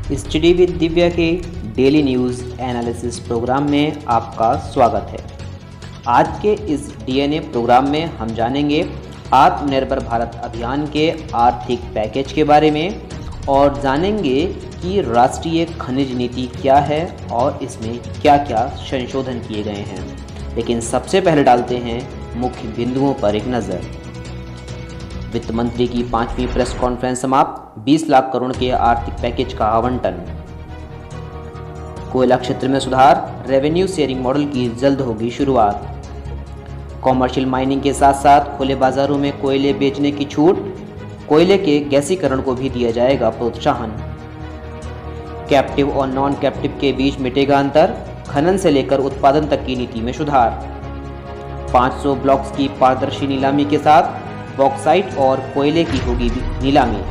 Study with Divya के daily news analysis programme में आपका स्वागत है। आज के इस डीएनए प्रोग्राम में हम जानेंगे आत्मनिर्भर भारत अभियान के आर्थिक पैकेज के बारे में और जानेंगे कि राष्ट्रीय खनिज नीति क्या है और इसमें क्या क्या संशोधन किए गए हैं। लेकिन सबसे पहले डालते हैं मुख्य बिंदुओं पर एक नज़र। वित्त मंत्री की 5वीं प्रेस कॉन्फ्रेंस समाप्त, 20 लाख करोड़ के आर्थिक पैकेज का आवंटन। कोयला क्षेत्र में सुधार, रेवेन्यू शेयरिंग मॉडल की जल्द होगी शुरुआत। कॉमर्शियल माइनिंग के साथ साथ खुले बाजारों में कोयले बेचने की छूट, कोयले के गैसीकरण को भी दिया जाएगा प्रोत्साहन। कैप्टिव और नॉन कैप्टिव के बीच मिटेगा अंतर, खनन से लेकर उत्पादन तक की नीति में सुधार। 500 ब्लॉक्स की पारदर्शी नीलामी के साथ बॉक्साइट और कोयले की होगी नीलामी।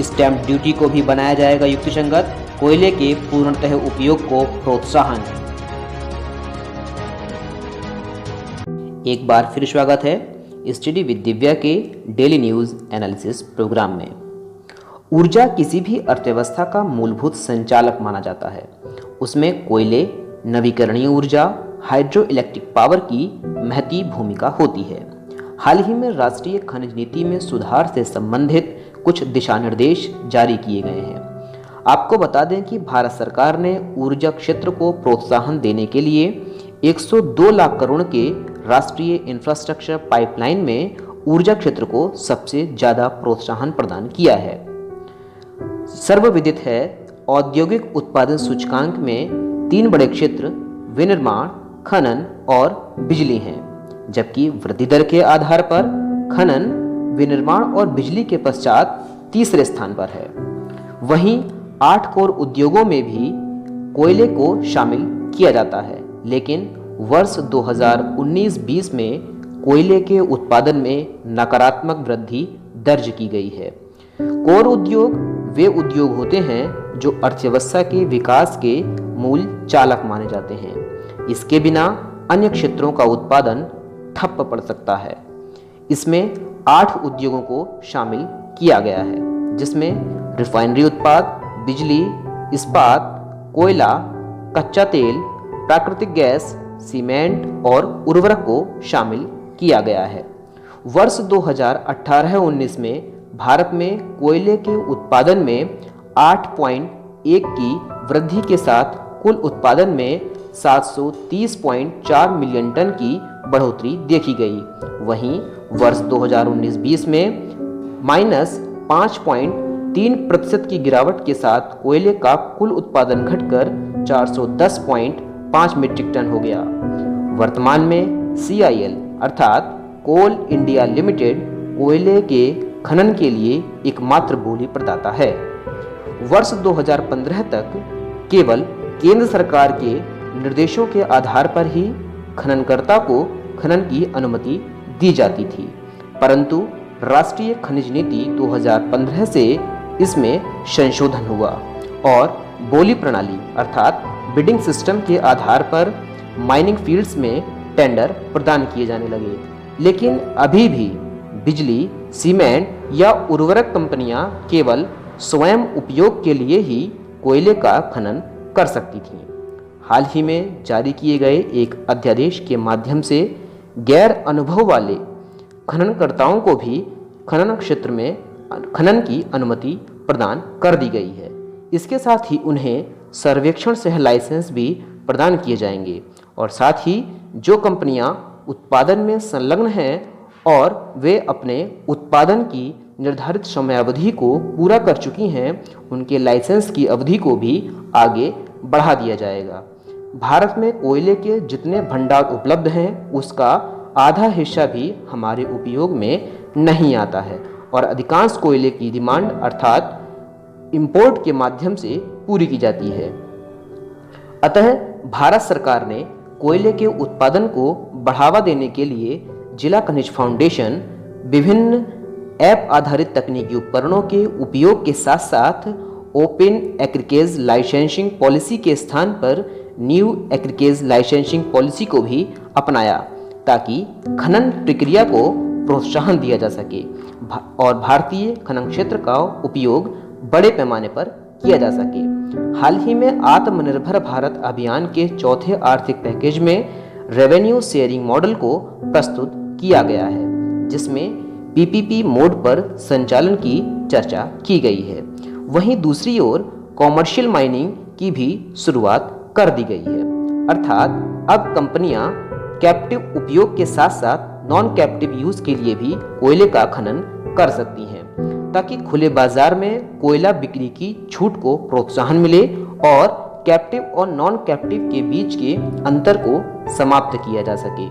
स्टैंप ड्यूटी को भी बनाया जाएगा युक्तिसंगत, कोयले के पूर्णतः उपयोग को प्रोत्साहन। एक बार फिर स्वागत है स्टडी विद दिव्या के डेली न्यूज़ एनालिसिस प्रोग्राम में। ऊर्जा किसी भी अर्थव्यवस्था का मूलभूत संचालक माना जाता है। उसमें कोयले, नवीकरणीय ऊर्जा, हाइड्रो इलेक्ट्रिक पावर की महती भूमिका होती है। हाल ही में राष्ट्रीय खनिज नीति में सुधार से संबंधित कुछ दिशा निर्देश जारी किए गए हैं। आपको बता दें कि भारत सरकार ने ऊर्जा क्षेत्र को प्रोत्साहन देने के लिए 102 लाख करोड़ के राष्ट्रीय इंफ्रास्ट्रक्चर पाइपलाइन में ऊर्जा क्षेत्र को सबसे ज्यादा प्रोत्साहन प्रदान किया है। सर्वविदित है, औद्योगिक उत्पादन सूचकांक में 3 बड़े क्षेत्र विनिर्माण, खनन और बिजली हैं, जबकि वृद्धि दर के आधार पर खनन, विनिर्माण और बिजली के पश्चात तीसरे स्थान पर है। वहीं 8 कोर उद्योगों में भी कोयले को शामिल किया जाता है, लेकिन वर्ष 2019-20 में कोयले के उत्पादन में नकारात्मक वृद्धि दर्ज की गई है। कोर उद्योग वे उद्योग होते हैं जो अर्थव्यवस्था के विकास के मूल चालक माने जाते हैं। इसके बिना अन्य क्षेत्रों का उत्पादन ठप पड़ सकता है। इसमें 8 उद्योगों को शामिल किया गया है, जिसमें रिफाइनरी उत्पाद, बिजली, इस्पात, कोयला, कच्चा तेल, प्राकृतिक गैस, सीमेंट और उर्वरक को शामिल किया गया है। वर्ष 2018-19 में भारत में कोयले के उत्पादन में 8.1 की वृद्धि के साथ कुल उत्पादन में 730.4 मिलियन टन की बढ़ोतरी देखी गई। वहीं वर्ष 2019-20 में -5.3% की गिरावट के साथ कोयले का कुल उत्पादन घटकर 410.5 मीट्रिक टन हो गया। वर्तमान में CIL अर्थात कोल इंडिया लिमिटेड कोयले के खनन के लिए एकमात्र बोली प्रदाता है। वर्ष 2015 तक केवल केंद्र सरकार के निर्देशों के आधार पर ही खननकर्ता को खनन की अनुमति दी जाती थी, परंतु राष्ट्रीय खनिज नीति 2015 से इसमें संशोधन हुआ और बोली प्रणाली अर्थात बिडिंग सिस्टम के आधार पर माइनिंग फील्ड्स में टेंडर प्रदान किए जाने लगे। लेकिन अभी भी बिजली, सीमेंट या उर्वरक कंपनियां केवल स्वयं उपयोग के लिए ही कोयले का खनन कर सकती थीं। हाल ही में जारी किए गए एक अध्यादेश के माध्यम से गैर अनुभव वाले खननकर्ताओं को भी खनन क्षेत्र में खनन की अनुमति प्रदान कर दी गई है। इसके साथ ही उन्हें सर्वेक्षण सह लाइसेंस भी प्रदान किए जाएंगे और साथ ही जो कंपनियां उत्पादन में संलग्न हैं और वे अपने उत्पादन की निर्धारित समयावधि को पूरा कर चुकी हैं, उनके लाइसेंस की अवधि को भी आगे बढ़ा दिया जाएगा। भारत में कोयले के जितने भंडार उपलब्ध हैं, उसका आधा हिस्सा भी हमारे उपयोग में नहीं आता है और अधिकांश कोयले की डिमांड अर्थात इंपोर्ट के माध्यम से पूरी की जाती है। अतः भारत सरकार ने कोयले के उत्पादन को बढ़ावा देने के लिए जिला खनिज फाउंडेशन विभिन्न ऐप आधारित तकनीकी उपकरणों के उपयोग के साथ साथ ओपन एग्रीकेज लाइसेंसिंग पॉलिसी के स्थान पर न्यू एग्रीकेज लाइसेंसिंग पॉलिसी को भी अपनाया, ताकि खनन प्रक्रिया को प्रोत्साहन दिया जा सके और भारतीय खनन क्षेत्र का उपयोग बड़े पैमाने पर किया जा सके। हाल ही में आत्मनिर्भर भारत अभियान के चौथे आर्थिक पैकेज में रेवेन्यू शेयरिंग मॉडल को प्रस्तुत किया गया है, जिसमें पीपीपी मोड पर संचालन की चर्चा की गई है। वहीं दूसरी ओर कॉमर्शियल माइनिंग की भी शुरुआत कर दी गई है, अर्थात अब कंपनियां कैप्टिव उपयोग के साथ साथ नॉन कैप्टिव यूज के लिए भी कोयले का खनन कर सकती हैं, ताकि खुले बाजार में कोयला बिक्री की छूट को प्रोत्साहन मिले और कैप्टिव और नॉन कैप्टिव के बीच के अंतर को समाप्त किया जा सके।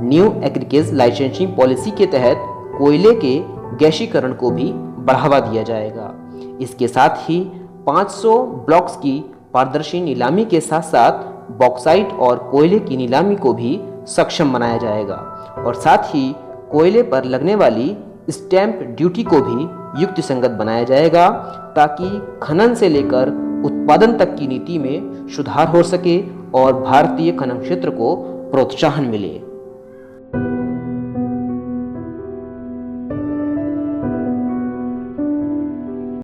न्यू एग्रीकेज लाइसेंसिंग पॉलिसी के तहत कोयले के गैसीकरण को भी बढ़ावा दिया जाएगा। इसके साथ ही 500 ब्लॉक्स की पारदर्शी नीलामी के साथ साथ बॉक्साइट और कोयले की नीलामी को भी सक्षम बनाया जाएगा और साथ ही कोयले पर लगने वाली स्टैंप ड्यूटी को भी युक्त संगत बनाया जाएगा, ताकि खनन से लेकर उत्पादन तक की नीति में सुधार हो सके और भारतीय खनन क्षेत्र को प्रोत्साहन मिले।